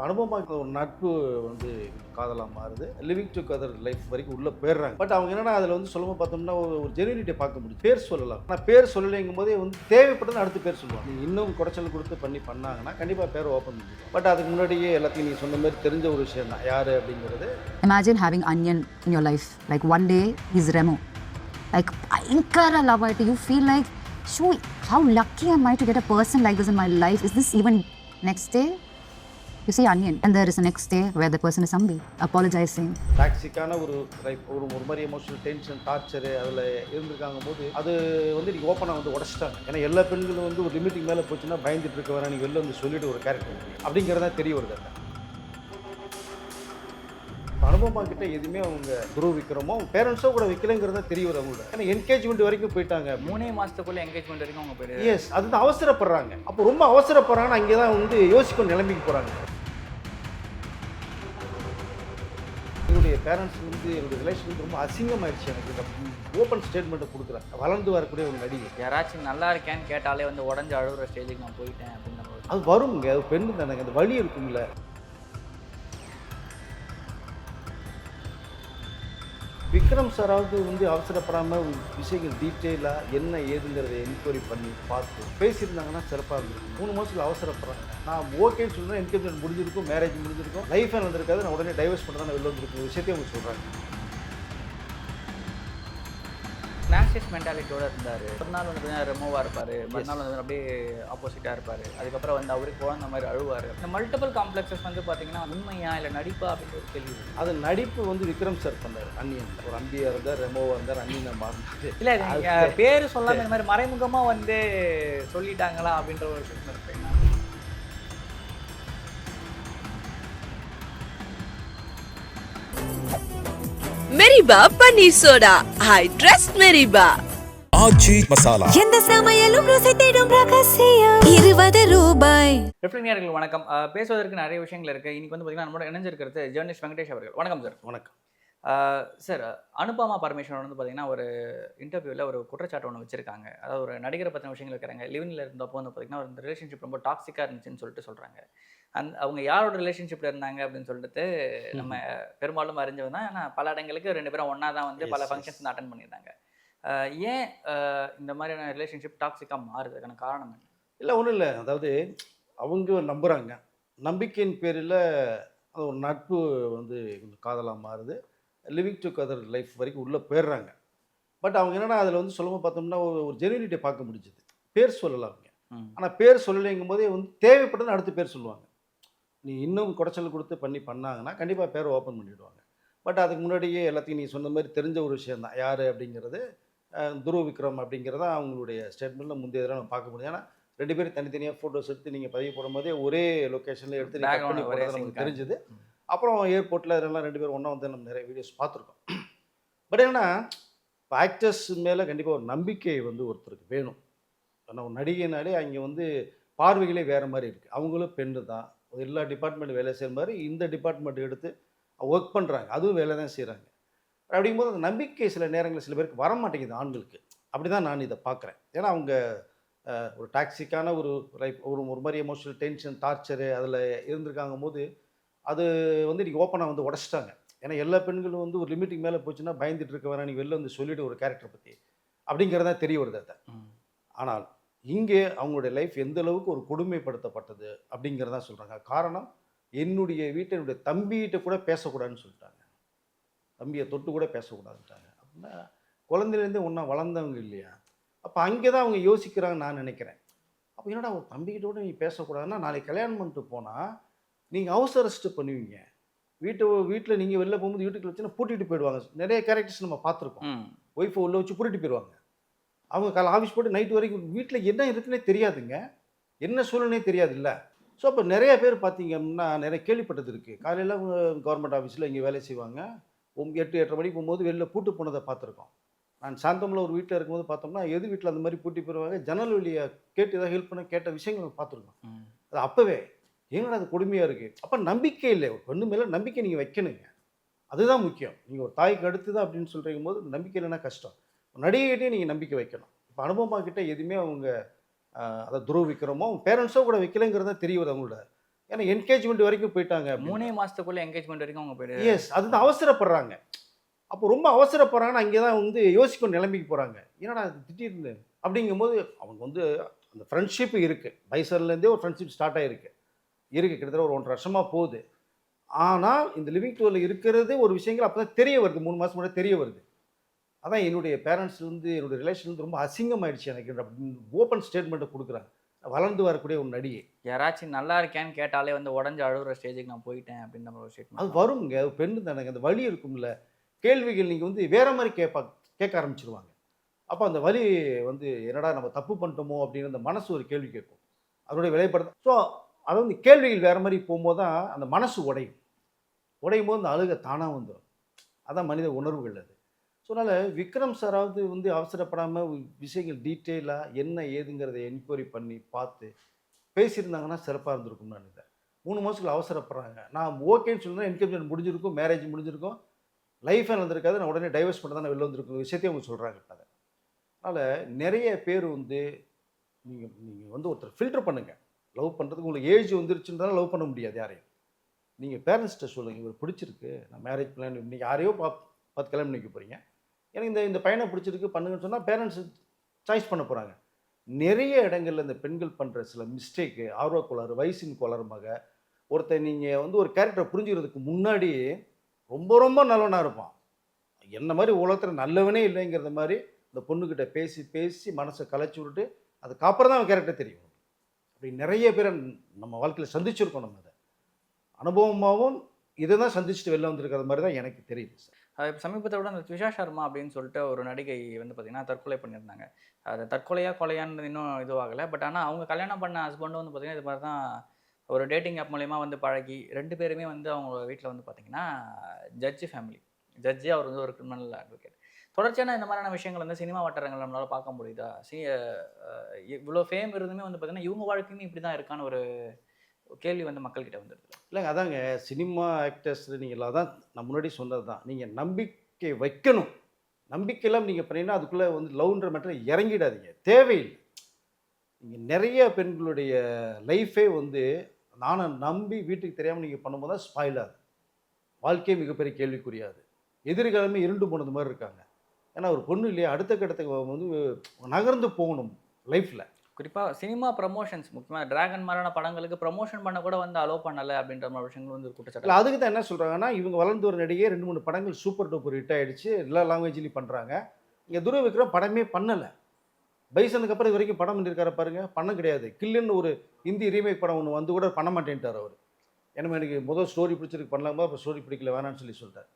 அனுபவமாக ஒரு நட்பு வந்து காதலாக மாறுது. லிவிங் டுகெதர் லைஃப் வரைக்கும் உள்ளே போயிடுறாங்க. பட் அவங்க என்னன்னா அதில் வந்து சொல்லும்போது பார்த்தோம்னா ஒரு ஜெனுவினிட்டியை பார்க்க முடியும். பேர் சொல்லலாம். ஆனால் பேர் சொல்லலைங்கும் போதே வந்து தேவைப்பட்டது அடுத்த பேர் சொல்லுவாங்க. நீ இன்னும் குறைச்சல் கொடுத்து பண்ணாங்கன்னா கண்டிப்பாக பேர் ஓப்பன் பண்ணிடுவோம். பட் அதுக்கு முன்னாடியே எல்லாத்தையும் நீங்கள் சொன்ன மாதிரி தெரிஞ்ச ஒரு விஷயம் தான் யார் அப்படிங்கிறது. Imagine having Onion in your life. Like one day he's Remo. Like Inkara love it. You feel like, shoo, how lucky am I to get a person like this in my life? Is this even next day? You see Onion, and there is a next day where the person is Ambi, apologizing. டாக்ஸிக்கான ஒரு life ஒரு மாதிரி emotional tension torture அதில் இருந்திருக்காங்க போது அது வந்து நீங்கள் ஓப்பனாக வந்து உடச்சிட்டாங்க. ஏன்னா எல்லா பெண்களும் வந்து ஒரு லிமிட்டுக்கு மேலே போச்சுன்னா பயந்துட்டு இருக்க வர நீங்கள் வெளில வந்து சொல்லிட்டு ஒரு கேரக்டர் அப்படிங்கிறதா தெரிய வருது. அனுபவமாக கிட்ட எதுவுமே அவங்க துருவ விற்கிறோமோ அவங்க பேரண்ட்ஸோ கூட வைக்கலைங்கிறதா தெரிய வரும் அவங்களோட. ஏன்னா என்கேஜ்மெண்ட் வரைக்கும் போயிட்டாங்க. 3 மாதத்துக்குள்ளே என்கேஜ்மெண்ட் வரைக்கும் அவங்க போயிடுது. எஸ், அதுதான் அவசரப்படுறாங்க. அப்போ ரொம்ப அவசரப்படுறாங்கன்னா அங்கே தான் வந்து யோசிக்கும் நிலைமைக்கு போகிறாங்க. என்னுடைய பேரண்ட்ஸ் வந்து என்னுடைய ரிலேஷன் ரொம்ப அசிங்கமாயிடுச்சு. எனக்கு இந்த ஓப்பன் ஸ்டேட்மெண்ட்டை கொடுக்குறேன். வளர்ந்து வரக்கூடிய ஒரு நடிகை யாராச்சும் நல்லா இருக்கேன்னு கேட்டாலே வந்து உடஞ்சு அழுகிற ஸ்டேஜுக்கு நான் போயிட்டேன் அப்படின்ற போது அது வருங்க. அது பெண்ணு தானே, அந்த வலி இருக்குங்கள. விக்ரம் சாராவது வந்து அவசரப்படாமல் விஷயங்கள் டீட்டெயிலாக என்ன ஏதுங்கிறத என்கொயரி பண்ணி பார்த்து பேசியிருந்தாங்கன்னா சிறப்பாக இருந்திருக்கும். 3 மாதத்துக்கு அவசரப்படுறாங்க. நான் ஓகேன்னு சொல்லுறேன், என்கேஜ்மெண்ட் முடிஞ்சிருக்கும், மேரேஜ் முடிஞ்சிருக்கும், லைஃபே நடந்திருக்காது, நான் உடனே டைவர்ஸ் பண்ண தான் வெளில வந்துருக்கும் விஷயத்தையும் அவங்க சொல்கிறாங்க. நார்சிசிஸ்ட் மென்டாலிட்டியோட இருந்தார். ஒரு நாள் வந்து ரெமோவாக இருப்பார், மறுநாள் வந்து அப்படியே ஆப்போசிட்டாக இருப்பார். அதுக்கப்புறம் வந்து அவருக்கு குழந்த மாதிரி அழுவார். இந்த மல்டிபிள் காம்ப்ளெக்ஸஸ் வந்து பார்த்தீங்கன்னா உண்மையா இல்லை நடிப்பா அப்படின்ற ஒரு கேள்வி. அது நடிப்பு வந்து விக்ரம் சார் பண்ணார். அன்னியன் ஒரு அம்பியாக இருந்தார், ரெமோவாக இருந்தார், அன்னியனை மாறினார். இல்லை பேர் சொல்லாமல் இந்த மாதிரி மறைமுகமாக வந்து சொல்லிட்டாங்களா அப்படின்ற ஒரு விஷயம் இருப்பேன். மெரிபா பன்னீர் soda. I trust Meriba. Aachi Masala. எந்த சமையலும் ருசி தேடும் ரகசியம். 20 ரூபாய். ரெஃப்ளினியர்கள் வணக்கம். பேசுவதற்கு நிறைய விஷயங்கள் இருக்குது. இன்னைக்கு வந்து பார்த்தீங்கன்னா நம்மளோட இணைஞ்சிருக்கிறது ஜேர்னலிஸ்ட் வெங்கடேஷ் அவர்கள். வணக்கம் சார். வணக்கம் சார். அனுபமா பரமேஸ்வரன் வந்து பார்த்தீங்கன்னா ஒரு இன்டர்வியூவில் ஒரு குற்றச்சாட்டு ஒன்று வச்சிருக்காங்க. அதாவது ஒரு நடிகரை பற்றின விஷயங்கள் இருக்கிறாங்க. லிவினில் இருந்தப்போ வந்து பார்த்தீங்கன்னா ஒரு ரிலேஷன்ஷிப் ரொம்ப டாக்ஸிக்காக இருந்துச்சுன்னு சொல்லிட்டு சொல்கிறாங்க. அவங்க யாரோட ரிலேஷன்ஷிப்பில் இருந்தாங்க அப்படின்னு சொல்லிட்டு நம்ம பெரும்பாலும் அறிஞ்சவங்க தான். ஏன்னா பல இடங்களுக்கு 2 பேரும் ஒன்றா தான் வந்து பல ஃபங்க்ஷன்ஸ் அட்டன் பண்ணியிருந்தாங்க. ஏன் இந்த மாதிரியான ரிலேஷன்ஷிப் டாக்ஸிக்காக மாறுறதுக்கான காரணம் என்ன? இல்லை, ஒன்றும் இல்லை. அதாவது அவங்க நம்புகிறாங்க. நம்பிக்கையின் பேரில் அது ஒரு நட்பு வந்து காதலாக மாறுது. லிவிங் டுகெதர் லைஃப் வரைக்கும் உள்ளே போயிடுறாங்க. பட் அவங்க என்னென்னா அதில் வந்து சொல்லும்போது பார்த்தோம்னா ஒரு ஜெனுவினிட்டியை பார்க்க முடிஞ்சுது. பேர் சொல்லலாம் அவங்க. ஆனால் பேர் சொல்லலைங்கும் போதே வந்து தேவைப்பட்டது அடுத்த பேர் சொல்லுவாங்க. நீ இன்னும் குறைச்சல் கொடுத்து பண்ணாங்கன்னா கண்டிப்பாக பேரை ஓப்பன் பண்ணிவிடுவாங்க. பட் அதுக்கு முன்னாடியே எல்லாத்தையும் நீ சொன்ன மாதிரி தெரிஞ்ச ஒரு விஷயம் தான் யார் அப்படிங்கிறது. துருவ விக்ரம் அப்படிங்கிறதான் அவங்களுடைய ஸ்டேட்மெண்ட்டில் முந்தைய தடவை நம்ம பார்க்க முடியும். ஏன்னா 2 பேரும் தனித்தனியாக ஃபோட்டோஸ் எடுத்து நீங்கள் பதிவு போடும்போதே ஒரே லொக்கேஷனில் எடுத்து நீங்கள் பண்ணி போடுறது நமக்கு தெரிஞ்சுது. அப்புறம் ஏர்போர்ட்டில் இதெல்லாம் 2 பேரும் ஒன்றா வந்து நம்ம நிறைய வீடியோஸ் பார்த்துருக்கோம். பட் என்னென்னா இப்போ ஆக்டர்ஸ் மேலே கண்டிப்பாக ஒரு நம்பிக்கை வந்து ஒருத்தருக்கு வேணும். ஆனால் ஒரு நடிகைனாலே அங்கே வந்து பார்வைகளே வேறு மாதிரி இருக்குது. அவங்களும் பெண்ணு தான். எல்லா டிபார்ட்மெண்ட் வேலை செய்கிற மாதிரி இந்த டிபார்ட்மெண்ட் எடுத்து ஒர்க் பண்ணுறாங்க, அதுவும் வேலை தான் செய்கிறாங்க. அப்படிங்கும்போது அந்த நம்பிக்கை சில நேரங்களில் சில பேருக்கு வர மாட்டேங்குது ஆண்களுக்கு. அப்படி தான் நான் இதை பார்க்குறேன். ஏன்னா அவங்க ஒரு டாக்ஸிக்கான ஒரு லைஃப் ஒரு மாதிரி எமோஷனல் டென்ஷன் டார்ச்சரு அதில் இருந்திருக்காங்க போது அது வந்து இன்றைக்கி ஓப்பனாக வந்து உடச்சிட்டாங்க. ஏன்னா எல்லா பெண்களும் வந்து ஒரு லிமிட்டுக்கு மேலே போச்சுன்னா பயந்துட்டு இருக்க வர நீங்கள் வெளில வந்து சொல்லிவிட்டு ஒரு கேரக்டர் பற்றி அப்படிங்கிறதா தெரிய வருது. அதை ஆனால் இங்கே அவங்களுடைய லைஃப் எந்த அளவுக்கு ஒரு கொடுமைப்படுத்தப்பட்டது அப்படிங்கிறதா சொல்கிறாங்க. காரணம் என்னுடைய வீட்டை என்னுடைய தம்பிகிட்ட கூட பேசக்கூடாதுன்னு சொல்லிட்டாங்க. தம்பியை தொட்டு கூட பேசக்கூடாதுட்டாங்க. அப்படின்னா குழந்தையிலேருந்தே ஒன்றா வளர்ந்தவங்க இல்லையா? அப்போ அங்கே தான் அவங்க யோசிக்கிறாங்கன்னு நான் நினைக்கிறேன். அப்போ என்னடா ஒரு தம்பிக்கிட்ட கூட நீ பேசக்கூடாதுன்னா நாளைக்கு கல்யாணம் பண்ணிட்டு போனால் நீங்கள் ஹவுஸ் அரெஸ்ட்டு பண்ணுவீங்க. வீட்டில் நீங்கள் வெளில போகும்போது வீட்டுக்கு வச்சுன்னா பூட்டிகிட்டு போயிடுவாங்க. நிறைய கேரக்டர்ஸ் நம்ம பார்த்துருக்கோம். ஒய்ஃபை உள்ளே வச்சு பூட்டிட்டு போயிடுவாங்க. அவங்க காலை ஆஃபீஸ் போட்டு நைட்டு வரைக்கும் வீட்டில் என்ன இருக்குன்னே தெரியாதுங்க, என்ன சூழ்நிலையே தெரியாது இல்லை. ஸோ அப்போ நிறைய பேர் பார்த்தீங்க அப்படின்னா நிறைய கேள்விப்பட்டது இருக்குது. காலையில் அவங்க கவர்மெண்ட் ஆஃபீஸில் இங்கே வேலை செய்வாங்க. 8-8:30 மணிக்கு போகும்போது வெளில பூட்டு போனதை பார்த்துருக்கோம். நான் சாந்தமில் ஒரு வீட்டில் இருக்கும்போது பார்த்தோம்னா எது வீட்டில் அந்த மாதிரி பூட்டி போயிடுவாங்க. ஜன்னல் வெளியே கேட்டு ஏதாவது ஹெல்ப் பண்ண கேட்ட விஷயங்கள் பார்த்துருக்கோம். அது அப்போவே ஏன்னா அது கொடுமையாக இருக்குது. அப்போ நம்பிக்கை இல்லை. ஒரு பெண்ணு மேலே நம்பிக்கை நீங்கள் வைக்கணுங்க, அதுதான் முக்கியம். நீங்கள் ஒரு தாய்க்கு அடுத்து தான் அப்படின்னு சொல்கிறீங்க போது நம்பிக்கை இல்லைன்னா கஷ்டம். நடிகைகிட்டே நீங்கள் நம்பிக்கை வைக்கணும். இப்போ அனுபவமாக கிட்டே எதுவுமே அவங்க அதை துருவ விக்ரமோ பேரண்ட்ஸோ கூட வைக்கலைங்கிறத தெரிய வருது. அவங்களோட ஏன்னா என்கேஜ்மெண்ட் வரைக்கும் போயிட்டாங்க. 3 மாசத்துக்குள்ள என்கேஜ்மெண்ட் வரைக்கும் அவங்க போயிட்டு எஸ், அதுதான் அவசரப்படுறாங்க. அப்போ ரொம்ப அவசரப்படுறாங்கன்னா அங்கே தான் வந்து யோசிக்கும் நிலைமைக்கு போகிறாங்க. என்னடா இது திடீர்னு அப்படிங்கும்போது அவங்க வந்து அந்த ஃப்ரெண்ட்ஷிப் இருக்குது. பைசர்லேருந்தே ஒரு ஃப்ரெண்ட்ஷிப் ஸ்டார்ட் ஆகிருக்கு. கிட்டத்தட்ட ஒரு 1.5 வருஷமாக போகுது. ஆனால் இந்த லிவிங் டூரில் இருக்கிறது ஒரு விஷயங்கள் அப்போ தான் தெரிய வருது. 3 மாதம் முன்னாடி தெரிய வருது. அதான் என்னுடைய பேரண்ட்ஸ் வந்து என்னுடைய ரிலேஷன் வந்து ரொம்ப அசிங்கமாயிடுச்சு எனக்கு அப்படின்னு ஓப்பன் ஸ்டேட்மெண்ட்டை கொடுக்குறாங்க. வளர்ந்து வரக்கூடிய ஒரு நடிகை. யாராச்சும் நல்லா இருக்கேன்னு கேட்டாலே வந்து உடஞ்சு அழுகுற ஸ்டேஜுக்கு நான் போயிட்டேன் அப்படின்ற மாதிரி ஒரு அது ஸ்டேட்மெண்ட். வருங்க. அது பெண்ணு தானேங்க. அந்த வலி இருக்கும்ல. கேள்விகள் நீங்கள் வந்து வேற மாதிரி கேட்க ஆரம்பிச்சிருவாங்க. அப்போ அந்த வலி வந்து என்னடா நம்ம தப்பு பண்ணிட்டோமோ அப்படின்னு அந்த மனசு ஒரு கேள்வி கேட்கும். அதனுடைய விலைப்படுத்த ஸோ அது வந்து கேள்விகள் வேற மாதிரி போகும்போது தான் அந்த மனசு உடையும். உடையும் போது அந்த அழுக தானாக வந்துடும். அதான் மனித உணர்வுகள் அது. ஸோ அதனால் விக்ரம் சாராவது வந்து அவசரப்படாமல் விஷயங்கள் டீட்டெயிலாக என்ன ஏதுங்கிறத என்கொயரி பண்ணி பார்த்து பேசியிருந்தாங்கன்னா சிறப்பாக இருந்திருக்கும். நான் இதை 3 மாதத்துக்குள்ள அவசரப்படுறாங்க. நான் ஓகேன்னு சொல்லுறேன், என்கேஜ்மெண்ட் முடிஞ்சிருக்கும், மேரேஜ் முடிஞ்சிருக்கும், லைஃபே நடந்திருக்காது, நான் உடனே டைவர்ஸ் பண்ண தான் வெளில வந்திருக்கும் விஷயத்தையும் அவங்க சொல்கிறாங்க. இப்போ அதனால் நிறைய பேர் வந்து நீங்கள் வந்து ஒருத்தர் ஃபில்டர் பண்ணுங்கள். லவ் பண்ணுறதுக்கு உங்களுக்கு ஏஜ் வந்துருச்சுன்றதால லவ் பண்ண முடியாது யாரையும். நீங்கள் பேரண்ட்ஸ்கிட்ட சொல்லுங்கள், இவர் பிடிச்சிருக்கு, நான் மேரேஜ் பிளான் நீங்கள் யாரையோ பார்த்து கல்யாணம் பண்ணிக்க போகிறீங்க, எனக்கு இந்த பையனை பிடிச்சிருக்கு பண்ணுங்கன்னு சொன்னால் பேரண்ட்ஸ் சாய்ஸ் பண்ண போகிறாங்க. நிறைய இடங்களில் இந்த பெண்கள் பண்ணுற சில மிஸ்டேக்கு, ஆர்வக்கோளாறு, வயசின் கோளாறுமாக ஒருத்தர் நீங்கள் வந்து ஒரு கேரக்டரை புரிஞ்சுக்கிறதுக்கு முன்னாடி ரொம்ப ரொம்ப நல்லவனாக இருப்பான். என்ன மாதிரி உலகத்தில் நல்லவனே இல்லைங்கிறத மாதிரி இந்த பொண்ணுக்கிட்ட பேசி பேசி மனசை கலைச்சி விட்டுட்டு அதுக்கப்புறம் தான் அவன் கேரக்டர் தெரியும். அப்படி நிறைய பேரை நம்ம வாழ்க்கையில் சந்திச்சிருக்கோம். நம்ம அதை அனுபவமாகவும் இதை தான் சந்திச்சுட்டு வெளில வந்திருக்கிற மாதிரி தான் எனக்கு தெரியுது சார். இப்போ சமீபத்தை விட அந்த த்விஷா சர்மா அப்படின்னு சொல்லிட்டு ஒரு நடிகை வந்து பார்த்தீங்கன்னா தற்கொலை பண்ணியிருந்தாங்க. அது தற்கொலையா கொலையான்னு இன்னும் இதுவாகலை. பட் ஆனால் அவங்க கல்யாணம் பண்ண ஹஸ்பண்டும் வந்து பார்த்தீங்கன்னா இது மாதிரி தான் ஒரு டேட்டிங் ஆப் மூலயமா வந்து பழகி 2 பேருமே வந்து அவங்க வீட்டில் வந்து பார்த்தீங்கன்னா ஜட்ஜி ஃபேமிலி. ஜட்ஜி அவர் வந்து ஒரு கிரிமினல் அட்வொகேட். தொடர்ச்சியான இந்த மாதிரியான விஷயங்கள் வந்து சினிமா வட்டாரங்கள் நம்மளால் பார்க்க முடியுதா? இவ்வளோ ஃபேம் இருந்துமே வந்து பார்த்தீங்கன்னா இவங்க வாழ்க்கையுமே இப்படி தான் இருக்கான்னு ஒரு கேள்வி வந்து மக்கள்கிட்ட வந்துடுது. இல்லைங்க, அதாங்க சினிமா ஆக்டர்ஸ் நீங்கள் அதான் நான் முன்னாடி சொன்னது தான். நீங்கள் நம்பிக்கை வைக்கணும். நம்பிக்கையெல்லாம் நீங்கள் பண்ணீங்கன்னா அதுக்குள்ளே வந்து லவ்ன்ற மேட்டர் இறங்கிடாதீங்க, தேவையில்லை. நீங்கள் நிறைய பெண்களுடைய லைஃபே வந்து நானை நம்பி வீட்டுக்கு தெரியாமல் நீங்கள் பண்ணும்போது தான் ஸ்பாயில் ஆகுது. வாழ்க்கையே மிகப்பெரிய கேள்விக்குரியாது. எதிர்காலமே இருண்டு போனது மாதிரி இருக்காங்க. ஏன்னா ஒரு பொண்ணு இல்லையா அடுத்த கட்டத்துக்கு வந்து நகர்ந்து போகணும் லைஃப்பில். குறிப்பாக சினிமா ப்ரமோஷன்ஸ் முக்கியமாக டிராகன் மாதிரியான படங்களுக்கு ப்ரமோஷன் பண்ண கூட வந்து அலோவ் பண்ணலை அப்படின்ற மாதிரி விஷயங்கள் வந்து குற்றச்சாட்டு. இல்லை, அதுக்கு தான் என்ன சொல்கிறாங்கன்னா இவங்க வளர்ந்து ஒரு நடிகை 2-3 படங்கள் சூப்பர் டூப்பர் ஹிட் ஆகிடுச்சு, எல்லா லாங்குவேஜ்லையும் பண்ணுறாங்க. இங்கே துருவ விக்ரம் படமே பண்ணலை. பைசனுக்கு அப்புறம் இது வரைக்கும் படம் பண்ணியிருக்காரு பாருங்க, பண்ண கிடையாது. கில்லுன்னு ஒரு ஹிந்தி ரீமேக் படம் ஒன்று வந்து கூட பண்ண மாட்டேன்ட்டார் அவர். ஏன்னா எனக்கு முதல் ஸ்டோரி பிடிச்சிருக்கு பண்ணலாமா, அப்புறம் ஸ்டோரி பிடிக்கல வேணான்னு சொல்லிட்டார்.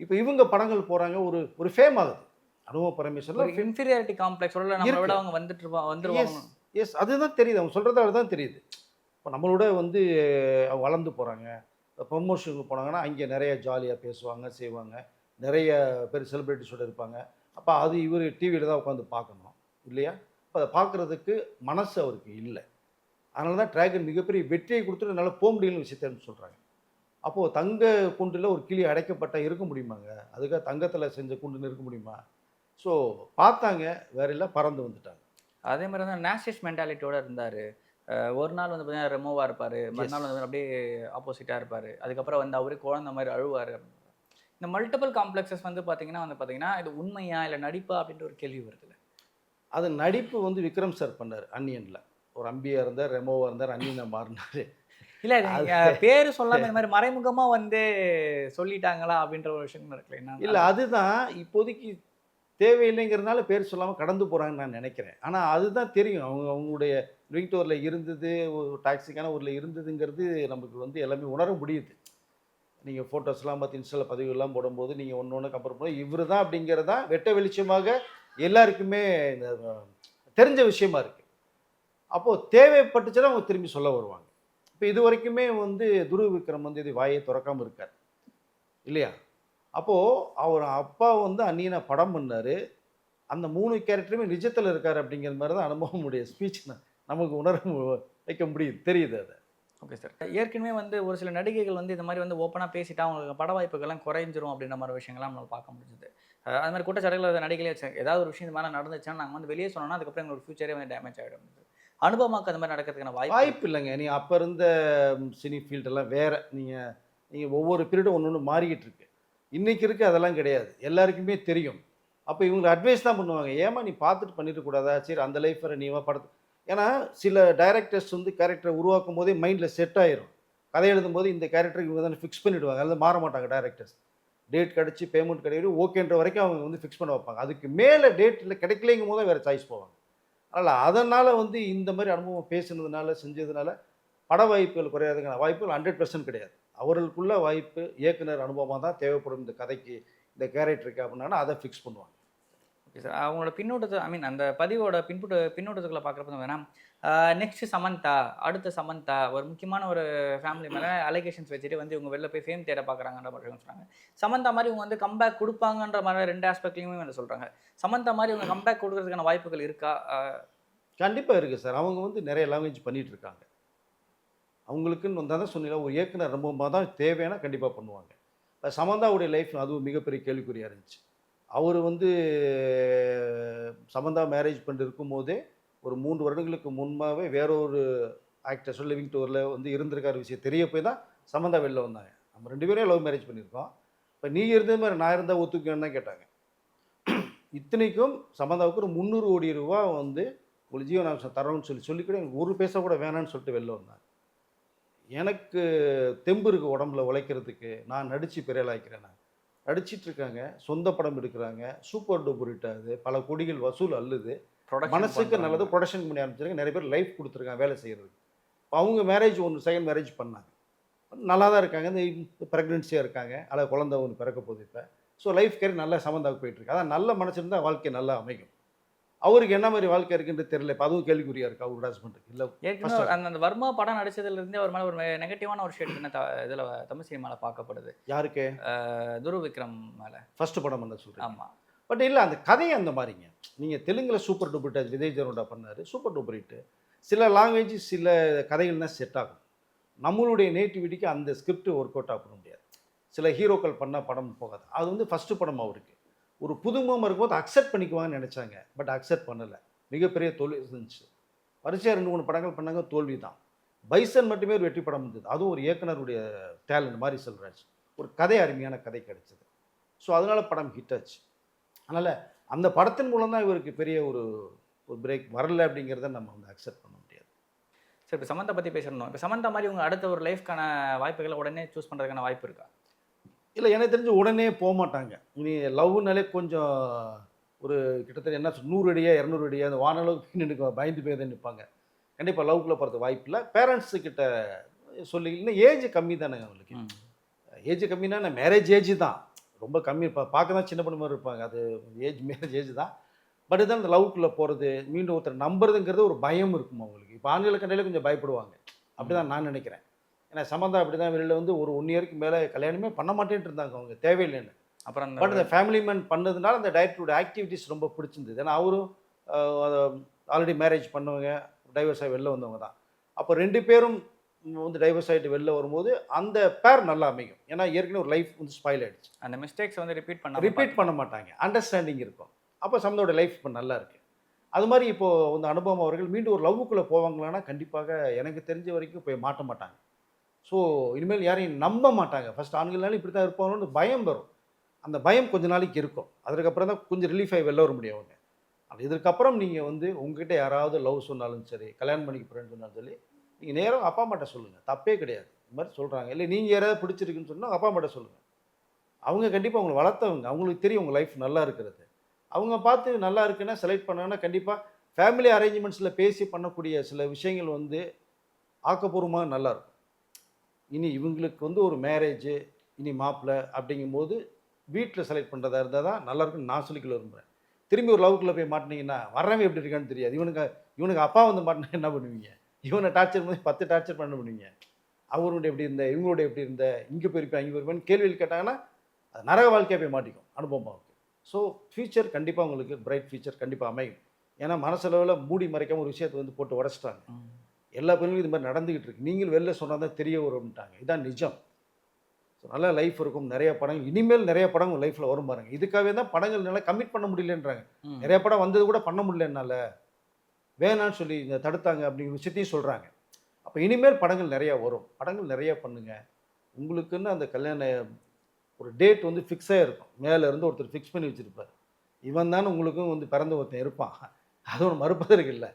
இப்போ இவங்க படங்கள் போகிறாங்க, ஒரு ஃபேம் ஆகுது. அனுபவ பரமேஸ்வரன் இன்ஃபீரியாரிட்டி காம்ப்ளெக்ஸோட நம்மளை விட அவங்க வந்துருவாங்க. எஸ், அதுதான் தெரியுது. அவங்க சொல்கிறதால தான் தெரியுது. இப்போ நம்மளோட வந்து அவங்க வளர்ந்து போகிறாங்க. ப்ரொமோஷனுக்கு போனாங்கன்னா அங்கே நிறைய ஜாலியாக பேசுவாங்க செய்வாங்க, நிறைய பேர் செலிப்ரிட்டிஸோட இருப்பாங்க. அப்போ அது இவர் டிவியில் தான் உட்காந்து பார்க்கணும் இல்லையா? இப்போ அதை பார்க்குறதுக்கு மனசு அவருக்கு இல்லை. அதனால தான் டிராகன் மிகப்பெரிய வெற்றியை கொடுத்துட்டு என்னால் போக முடியலன்னு விஷயத்தன்னு சொல்கிறாங்க. அப்போது தங்க கூண்டில் ஒரு கிளி அடைக்கப்பட்டால் இருக்க முடியுமாங்க? அதுக்காக தங்கத்தில் செஞ்ச கூண்டுன்னு இருக்க முடியுமா? ஸோ பார்த்தாங்க, வேற இல்லை, பறந்து வந்துட்டாங்க. அதே மாதிரி தான் நேஷிஸ் மென்டாலிட்டியோட இருந்தார். ஒரு நாள் வந்து பார்த்தீங்கன்னா ரெமோவாக இருப்பார், மறுநாள் வந்து அப்படியே ஆப்போசிட்டாக இருப்பார். அதுக்கப்புறம் வந்து அவரே குழந்த மாதிரி அழுவார். இந்த மல்டிபிள் காம்ப்ளெக்ஸஸ் வந்து பார்த்தீங்கன்னா இது உண்மையா இல்லை நடிப்பா அப்படின்ற ஒரு கேள்வி வருது. அது நடிப்பு வந்து விக்ரம் சார் பண்ணார் அன்னியனில். ஒரு அம்பியாக இருந்தார், ரெமோவாக இருந்தார், அன்னியனை மாறினார். இல்லை பேர் சொல்லாமல் இந்த மாதிரி மறைமுகமாக வந்து சொல்லிட்டாங்களா அப்படின்ற ஒரு விஷயம் இருக்குல்ல என்ன? இல்லை, அதுதான் இப்போதைக்கு தேவையில்லைங்கிறதுனால பேர் சொல்லாமல் கடந்து போகிறாங்கன்னு நான் நினைக்கிறேன். ஆனால் அதுதான் தெரியும் அவங்களுடைய லிவிங் இருந்தது, ஒரு டாக்ஸிக்கான ஊரில் இருந்ததுங்கிறது நமக்கு வந்து எல்லாமே உணர முடியுது. நீங்கள் ஃபோட்டோஸ்லாம் பார்த்து இன்ஸ்டாவில் பதிவுலாம் போடும்போது நீங்கள் ஒன்று கம்பேர் பண்ண இவர் தான் அப்படிங்கிறதா வெட்ட வெளிச்சமாக எல்லாருக்குமே இந்த தெரிஞ்ச விஷயமா இருக்குது. அப்போது தேவைப்பட்டுச்சுன்னா அவங்க திரும்பி சொல்ல வருவாங்க. இப்போ இது வரைக்குமே வந்து துருவ விக்ரம் வந்து இது வாயை திறக்காமல் இருக்கார் இல்லையா? அப்போது அவர் அப்பா வந்து அந்நியனை படம் பண்ணார். அந்த 3 கேரக்டருமே நிஜத்தில் இருக்கார் அப்படிங்கிற மாதிரி தான் அனுபவமுடைய ஸ்பீச் நமக்கு உணர வைக்க முடியுது, தெரியுது அது. Okay sir. ஏற்கனவே வந்து ஒரு சில நடிகைகள் வந்து இந்த மாதிரி வந்து ஓப்பனாக பேசிட்டா அவங்களுக்கு பட வாய்ப்புகள்லாம் குறைஞ்சிரும் அப்படின்ற மாதிரி விஷயங்கள்லாம் நம்மளால் பார்க்க முடிஞ்சுது. அது மாதிரி குற்றச்சாட்டுகள் நடிகைகளே ஏதாவது ஒரு விஷயம் இந்த மாதிரி நடந்துச்சுன்னா நாங்கள் வந்து வெளியே சொன்னோம்னா அதுக்கப்புறம் எங்களுக்கு ஃபியூச்சரே வந்து டேமேஜ் ஆகிடும். அனுபவமாக்கு அந்த மாதிரி நடக்கிறதுக்கான வாய்ப்பு வாய்ப்பு இல்லைங்க. நீங்க அப்ப இருந்த சினி ஃபீல்டெல்லாம் வேற. நீங்க ஒவ்வொரு பீரியடும் ஒண்ணு மாறிக்கிட்டு இருக்கு. இன்னைக்கு இருக்கு அதெல்லாம் கிடையாது. எல்லாருக்குமே தெரியும். அப்ப இவங்க அட்வைஸ் தான் பண்ணுவாங்க. ஏம்மா நீ பார்த்துட்டு பண்ணிருக்க கூடாதா? சரி அந்த லைஃப் வேற நீ வா படத்து ஏன்னா சில டைரக்டர்ஸ் வந்து கேரக்டர உருவாக்கும் போதே மைண்ட்ல செட் ஆயிரும். கதை எழுதும்போது இந்த கேரக்டர் இவங்க தானே ஃபிக்ஸ் பண்ணிடுவாங்க. அதில மாற மாட்டாங்க டைரக்டர்ஸ். டேட் கிடைச்சு பேமெண்ட் கிடையாது ஓகேன்ற வரைக்கும் அவங்க வந்து ஃபிக்ஸ் பண்ண வைப்பாங்க. அதுக்கு மேல டேட்ல கிடைக்கலைங்கும் போது வேற சாய்ஸ் போவாங்க. அதனால வந்து இந்த மாதிரி அனுபவம் பேசுனதுனால, செஞ்சதுனால பட வாய்ப்புகள் குறையாதுங்கிற வாய்ப்புகள் 100% கிடையாது. அவர்களுக்குள்ள வாய்ப்பு இயக்குனர் அனுபவமா தான் தேவைப்படும் இந்த கதைக்கு, இந்த கேரக்டருக்கு அப்படின்னா அதை ஃபிக்ஸ் பண்ணுவாங்க. Okay sir. அவங்களோட பின்னோட்டத்தை ஐ மீன் அந்த பதிவோட பின்னோட்டத்துக்குள்ள பார்க்குறப்ப வேணா நெக்ஸ்ட் சமந்தா, அடுத்த சமந்தா ஒரு முக்கியமான ஒரு ஃபேமிலி மேலே அலிகேஷன்ஸ் வச்சுட்டு வந்து இவங்க வெளில போய் ஃபேம் தேட பார்க்குறாங்கன்ற மாதிரி சொன்னாங்க. சமந்தா மாதிரி இவங்க வந்து கம்பேக் கொடுப்பாங்கன்ற மாதிரி 2 ஆஸ்பெக்ட்லையுமே வந்து சொல்கிறாங்க. சமந்தா மாதிரி இவங்க கம்பேக் கொடுக்கறதுக்கான வாய்ப்புகள் இருக்கா? கண்டிப்பா இருக்கு சார். அவங்க வந்து நிறைய லாங்குவேஜ் பண்ணிட்டு இருக்காங்க. அவங்களுக்குன்னு வந்தா தான் சொன்னீங்களா, ஒரு இயக்குனர் அனுபவமா தான் தேவைன்னா கண்டிப்பா பண்ணுவாங்க. சமந்தாவுடைய லைஃப் அதுவும் மிகப்பெரிய கேள்விக்குறியா இருந்துச்சு. அவரு வந்து சமந்தா மேரேஜ் பண்ணிட்டு இருக்கும்போதே ஒரு 3 வருடங்களுக்கு முன்பாவே வேற ஒரு ஆக்டர்ஸ் லிவிங் டூரில் வந்து இருந்திருக்காரு விஷயம் தெரிய போய் தான் சமந்தா வெளில வந்தாங்க. நம்ம 2 பேரும் லவ் மேரேஜ் பண்ணியிருக்கோம். இப்போ நீ இருந்த மாதிரி நான் இருந்தால் ஒத்துக்குவேன்னு தான் கேட்டாங்க. இத்தனைக்கும் சமந்தாவுக்கு ஒரு 300 கோடி ரூபா வந்து ஒரு ஜீவனாம்சம் தரோன்னு சொல்லி கூட எனக்கு ஒரு பைசா கூட வேணான்னு சொல்லிட்டு வெளில வந்தாங்க. எனக்கு தெம்பு இருக்கு உடம்புல உழைக்கிறதுக்கு, நான் நடித்து பெரியலாக்கிறேன். நான் நடிச்சிட்டு இருக்காங்க, சொந்த படம் எடுக்கிறாங்க, சூப்பர் டூப்பர் ஹிட் ஆகுது, பல கோடிகள் வசூல் அள்ளுது, மனசுக்கு நல்லது. ப்ரொடக்ஷன் பண்ணி ஆரம்பிச்சிருக்காங்க, நிறைய பேர் லைஃப் கொடுத்துருக்காங்க வேலை செய்கிறதுக்கு. இப்போ அவங்க மேரேஜ் செகண்ட் மேரேஜ் பண்ணாங்க, நல்லா தான் இருக்காங்க. இந்த ப்ரெக்னென்சியாக இருக்காங்க, அதில் குழந்தை ஒன்று பிறக்க போகுது இப்போ. ஸோ லைஃப் கேரி நல்லா சம்மந்தாவுக்கு போயிட்டுருக்கு. அதான் நல்ல மனசு இருந்தால் வாழ்க்கை நல்லா அமையும். அவருக்கு என்ன மாதிரி வாழ்க்கை இருக்குன்னு தெரியல. இப்போ அதுவும் கேள்விக்குறியா இருக்கு அவரோட ஹஸ்பண்டுக்கு. இல்லை ஏற்கனவே அந்த வர்மா படம் நடிச்சதுலேருந்தே அவர் மேலே ஒரு நெகட்டிவான ஒரு ஷேட் இதில் தமிழ் சினிமாவில் பார்க்கப்படுது. யாருக்கு? துருவ் விக்ரம் மேலே ஃபர்ஸ்ட் படம் பண்ண சொல்கிறேன். ஆமாம். பட் இல்லை, அந்த கதையை அந்த மாதிரிங்க. நீங்கள் தெலுங்கில் சூப்பர் டூப்பர் ஹிட் விஜய் ஜெயரோடா பண்ணார், சூப்பர் டூப்பர் ஹிட்டு. சில லாங்குவேஜ் சில கதைகள் தான் செட் ஆகும். நம்மளுடைய நேட்டிவிட்டிக்கு அந்த ஸ்கிரிப்ட் ஒர்க் அவுட் பண்ண முடியாது. சில ஹீரோக்கள் பண்ண படம் போகாது. அது வந்து ஃபஸ்ட்டு படம் அவருக்கு ஒரு புதுமுகமாக இருக்கும்போது அக்செப்ட் பண்ணிக்குவாங்கன்னு நினச்சாங்க. பட் அக்செப்ட் பண்ணலை. மிகப்பெரிய தோல்வி இருந்துச்சு. வரிசையாக 2-3 படங்கள் பண்ணாங்க, தோல்வி தான். பைசன் மட்டுமே ஒரு வெற்றி படம் இருந்தது. அதுவும் ஒரு இயக்குனருடைய டேலண்ட் மாதிரி செல்வராஜ். ஒரு கதை அருமையான கதை கிடைச்சது. ஸோ அதனால படம் ஹிட் ஆச்சு. அதனால் அந்த படத்தின் மூலம் தான் இவருக்கு பெரிய ஒரு பிரேக் வரல அப்படிங்கிறத நம்ம வந்து அக்செப்ட் பண்ண முடியாது. சரி, இப்போ சமந்தா பற்றி பேசணும். இப்போ சமந்தா மாதிரி இவங்க அடுத்த ஒரு லைஃப்க்கான வாய்ப்புகளை உடனே சூஸ் பண்ணுறதுக்கான வாய்ப்பு இருக்கா? இல்லை, எனக்கு தெரிஞ்சு உடனே போக மாட்டாங்க. இனி லவ்னாலே கொஞ்சம் ஒரு கிட்டத்தட்ட என்ன 100 அடியா 200 அடியா அந்த வானளவுக்கு நின்று பயந்து போய் தான் நிற்பாங்க. கண்டிப்பாக லவ்க்குள்ளே போகிறது வாய்ப்பு இல்லை. பேரண்ட்ஸுக்கிட்ட சொல்லி இன்னும் ஏஜ் கம்மி தானேங்க அவங்களுக்கு. ஏஜ் கம்மினா மேரேஜ் ஏஜ் தான் ரொம்ப கம்மி. பார்க்க தான் சின்ன பொண்ணு மாதிரி இருப்பாங்க. அது ஏஜ் மேரேஜ் ஏஜ் தான். பட் இதான் இந்த லவ்க்குள்ளே போகிறது, மீண்டும் ஒருத்தர் நம்புறதுங்கிறது ஒரு பயம் இருக்கும் அவங்களுக்கு. இப்போ ஆண்களை கண்டையில கொஞ்சம் பயப்படுவாங்க. அப்படி தான் நான் நினைக்கிறேன். ஏன்னா சமந்தா அப்படி தான் வெளியில் வந்து ஒரு 1 இயருக்கு மேலே கல்யாணமே பண்ண மாட்டேன்ட்டு இருந்தாங்க அவங்க, தேவையில்லைன்னு. அப்புறம் பட் இந்த ஃபேமிலி மேன் பண்ணதுனால அந்த டைரக்டரோட ஆக்டிவிட்டிஸ் ரொம்ப பிடிச்சிருந்தது. ஏன்னா அவரும் ஆல்ரெடி மேரேஜ் பண்ணவங்க, டைவர்ஸ் ஆகி வெளில வந்தவங்க தான். அப்போ 2 பேரும் வந்து டைவர்ஸ் ஆகிட்டு வெளில வரும்போது அந்த பேர் நல்லா அமையும். ஏன்னா ஏற்கனவே ஒரு லைஃப் வந்து ஸ்பாயில் ஆகிடுச்சு. அந்த மிஸ்டேக்ஸ் வந்து ரிப்பீட் பண்ண மாட்டாங்க, அண்டர்ஸ்டாண்டிங் இருக்கும். அப்போ சமந்தோட லைஃப் இப்போ நல்லா இருக்குது. அது மாதிரி இப்போது வந்து அனுபவம் அவர்கள் மீண்டும் ஒரு லவ்வுக்குள்ளே போவாங்களான்னா கண்டிப்பாக எனக்கு தெரிஞ்ச வரைக்கும் போய் மாட்ட மாட்டாங்க. ஸோ இனிமேல் யாரையும் நம்ப மாட்டாங்க. ஃபஸ்ட் ஆண்கள்னாலும் இப்படி தான் இருப்பாங்கன்னு பயம் வரும். அந்த பயம் கொஞ்ச நாளைக்கு இருக்கும். அதுக்கப்புறம் தான் கொஞ்சம் ரிலீஃப் ஆகி வெளில வர முடியும் அவங்க. அது இதுக்கப்புறம் நீங்கள் வந்து உங்ககிட்ட யாராவது லவ் சொன்னாலும் சரி, கல்யாணம் பண்ணிக்க போகிறேன்னு சொன்னாலும் சரி, நீங்கள் நேரம் அப்பா அம்மாட்ட சொல்லுங்கள், தப்பே கிடையாது. இந்த மாதிரி சொல்கிறாங்க இல்லை நீங்கள் யாராவது பிடிச்சிருக்குன்னு சொன்னால் அப்பா அம்மாட்ட சொல்லுங்கள். அவங்க கண்டிப்பாக அவங்களை வளர்த்தவங்க, அவங்களுக்கு தெரியும் உங்கள் லைஃப் நல்லா இருக்கிறது. அவங்க பார்த்து நல்லா இருக்குன்னா செலக்ட் பண்ணாங்கன்னா கண்டிப்பாக ஃபேமிலி அரேஞ்ச்மெண்ட்ஸில் பேசி பண்ணக்கூடிய சில விஷயங்கள் வந்து ஆக்கப்பூர்வமாக நல்லாயிருக்கும். இனி இவங்களுக்கு வந்து ஒரு மேரேஜு, இனி மாப்பிள்ளை அப்படிங்கும்போது வீட்டில் செலக்ட் பண்ணுறதா இருந்தால் தான் நல்லாயிருக்குன்னு நான் சொல்லிக்கல விரும்புகிறேன். திரும்பி ஒரு லவ்க்குள்ளே போய் மாட்டினீங்கன்னா வர்றவன் எப்படி இருக்கான்னு தெரியாது. இவனுக்கு அப்பா வந்து மாட்டினா என்ன பண்ணுவீங்க? இவனை டார்ச்சர் பண்ணி 10 டார்ச்சர் பண்ண பண்ணுவீங்க. அவரோட எப்படி இருந்த, இவங்களோட எப்படி இருந்த, இங்கே போயிருப்பேன் இங்கே போயிருப்பேன்னு கேள்விகள் கேட்டாங்கன்னா அது நரக வாழ்க்கையாக போய் மாட்டிக்கும் அனுபவமாக. ஸோ ஃபியூச்சர் கண்டிப்பாக உங்களுக்கு பிரைட் ஃபியூச்சர் கண்டிப்பாக அமையும். ஏன்னா மனசளவில் மூடி மறைக்காம ஒரு விஷயத்தை வந்து போட்டு உடச்சிட்டாங்க. எல்லா பெண்களும் இது மாதிரி நடந்துக்கிட்டு இருக்கு. நீங்கள் வெளில சொன்னால் தான் தெரிய வரும்ட்டாங்க. இதான் நிஜம். ஸோ நல்ல லைஃப் இருக்கும். நிறைய படங்கள் இனிமேல் நிறைய படங்கள் லைஃப்பில் வரும் பாருங்க. இதுக்காகவே தான் படங்கள் நல்லா கமிட் பண்ண முடியலன்றாங்க. நிறைய படம் வந்தது கூட பண்ண முடியல என்னால். வேணான்னு சொல்லி இந்த தடுத்தாங்க அப்படிங்கிற விஷயத்தையும் சொல்கிறாங்க. அப்போ இனிமேல் படங்கள் நிறையா வரும், படங்கள் நிறையா பண்ணுங்கள். உங்களுக்குன்னு அந்த கல்யாண ஒரு டேட் வந்து ஃபிக்ஸாக இருக்கும், மேலே இருந்து ஒருத்தர் ஃபிக்ஸ் பண்ணி வச்சுருப்பார். இவன் தானே உங்களுக்கும் வந்து பிறந்த ஒருத்தன் இருப்பான், அது ஒன்று மறுப்பதற்கு இல்லை.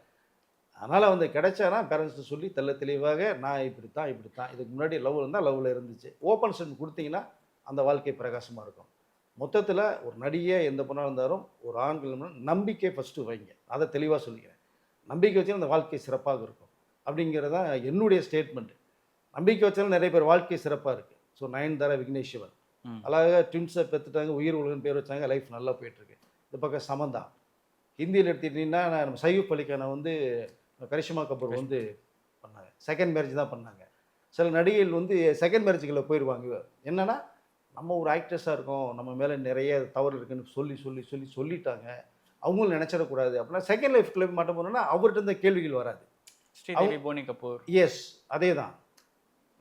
அதனால் வந்து கிடைச்சானா பேரண்ட்ஸ்ட்டு சொல்லி தெளிவாக நான் இப்படித்தான் இதுக்கு முன்னாடி லவ் இருந்தால் லவ்வில் இருந்துச்சு, ஓப்பன் ஸ்டேட்மெண்ட் கொடுத்தீங்கன்னா அந்த வாழ்க்கை பிரகாசமாக இருக்கும். மொத்தத்தில் ஒரு நடிகை எந்த பொண்ணாக இருந்தாலும் ஒரு ஆண்கள் நம்பிக்கை ஃபஸ்ட்டு வைங்க, அதை தெளிவாக சொல்லிக்கிறேன். நம்பிக்கை வச்சாலும் அந்த வாழ்க்கை சிறப்பாக இருக்கும் அப்படிங்கிறது தான் என்னுடைய ஸ்டேட்மெண்ட்டு. நம்பிக்கை வச்சாலும் நிறைய பேர் வாழ்க்கை சிறப்பாக இருக்குது. ஸோ நயன்தாரா, விக்னேஷ் சிவன் அழகாக ட்வின்ஸை பெற்றுட்டாங்க, உயிர் உலகன்னு பேர் வச்சாங்க, லைஃப் நல்லா போயிட்டுருக்கு. இந்த பக்கம் சமந்தா, ஹிந்தியில் எடுத்துக்கிட்டிங்கன்னா நம்ம சையூப் அலிகானை வந்து கரிஷ்மா கபூர் வந்து பண்ணாங்க, செகண்ட் மேரேஜ் தான் பண்ணாங்க. சில நடிகைகள் வந்து செகண்ட் மேரேஜுக்குள்ளே போயிடுவாங்க. என்னென்னா நம்ம ஒரு ஆக்ட்ரஸாக இருக்கோம், நம்ம மேலே நிறைய தவறு இருக்குன்னு சொல்லிட்டாங்க, அவங்களும் நினச்சிடக்கூடாது அப்படின்னா செகண்ட் லைஃப்குள்ளே மாட்ட போனோன்னா அவர்கிட்ட இந்த கேள்விகள் வராது. ஸ்ரீதேவி, போனி கபூர், எஸ் அதே தான்.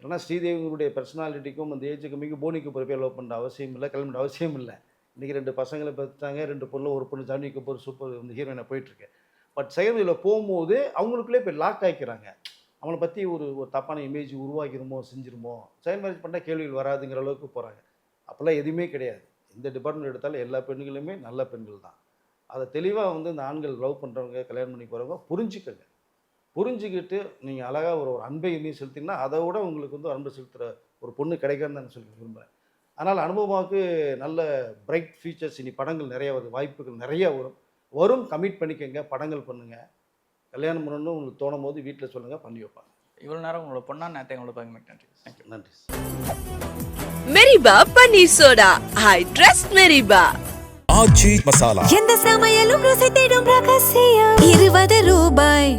இல்லைனா ஸ்ரீதேவியுடைய பர்சனாலிட்டிக்கும் அந்த ஏஜுக்கு மிக போனி கபூர் போய் லவ் பண்ணுற அவசியம் இல்லை, கல்யாணம் அவசியம் இல்லை. இன்றைக்கி 2 பசங்களை பார்த்துட்டாங்க, 2 பொண்ணு, ஒரு பொண்ணு ஜான்வி கபூர் சூப்பர் இந்த ஹீரோயினை போயிட்டுருக்கு. பட் செகண்ட் இதில் போகும்போது அவங்களுக்குள்ளே போய் லாக் ஆகிக்கிறாங்க. அவங்கள பற்றி ஒரு தப்பான இமேஜ் உருவாக்கிடுமோ செஞ்சிருமோ, செகண்ட் மேரேஜ் பண்ணால் கேள்விகள் வராதுங்கிற அளவுக்கு போகிறாங்க. அப்போல்லாம் எதுவுமே கிடையாது. எந்த டிபார்ட்மெண்ட் எடுத்தாலும் எல்லா பெண்களுமே நல்ல பெண்கள் தான். அதை தெளிவாக வந்து இந்த ஆண்கள் லவ் பண்ணுறவங்க, கல்யாணம் பண்ணி போகிறவங்க புரிஞ்சுக்கங்க. புரிஞ்சுக்கிட்டு நீங்கள் அழகாக ஒரு அன்பை இனியும் செலுத்திங்கன்னா அதை விட உங்களுக்கு வந்து அன்பு செலுத்துகிற ஒரு பொண்ணு கிடைக்காதுன்னு நான் சொல்லி விரும்புகிறேன். அதனால் அனுபவமாவுக்கு நல்ல பிரைட் ஃபியூச்சர்ஸ், இனி படங்கள் நிறையா வருது, வாய்ப்புகள் நிறையா வரும். கமிட் பண்ணிக்கங்க, படங்கள் பண்ணுங்கள். கல்யாணம் பண்ணணும்னு உங்களுக்கு தோணும் போது வீட்டில் சொல்லுங்கள், பண்ணி வைப்பாங்க. இவ்வளோ நேரம் உங்களோட பொண்ணான நேரத்தை எங்களோட பகிர்ந்து நன்றி. தேங்க்யூ. நன்றி. மெரிபா பன்னீர் soda, I trust Meriba. Aachi Masala. எந்த சமையலும் ருசி தேடும் ரகசியம் 20 ரூபாய்.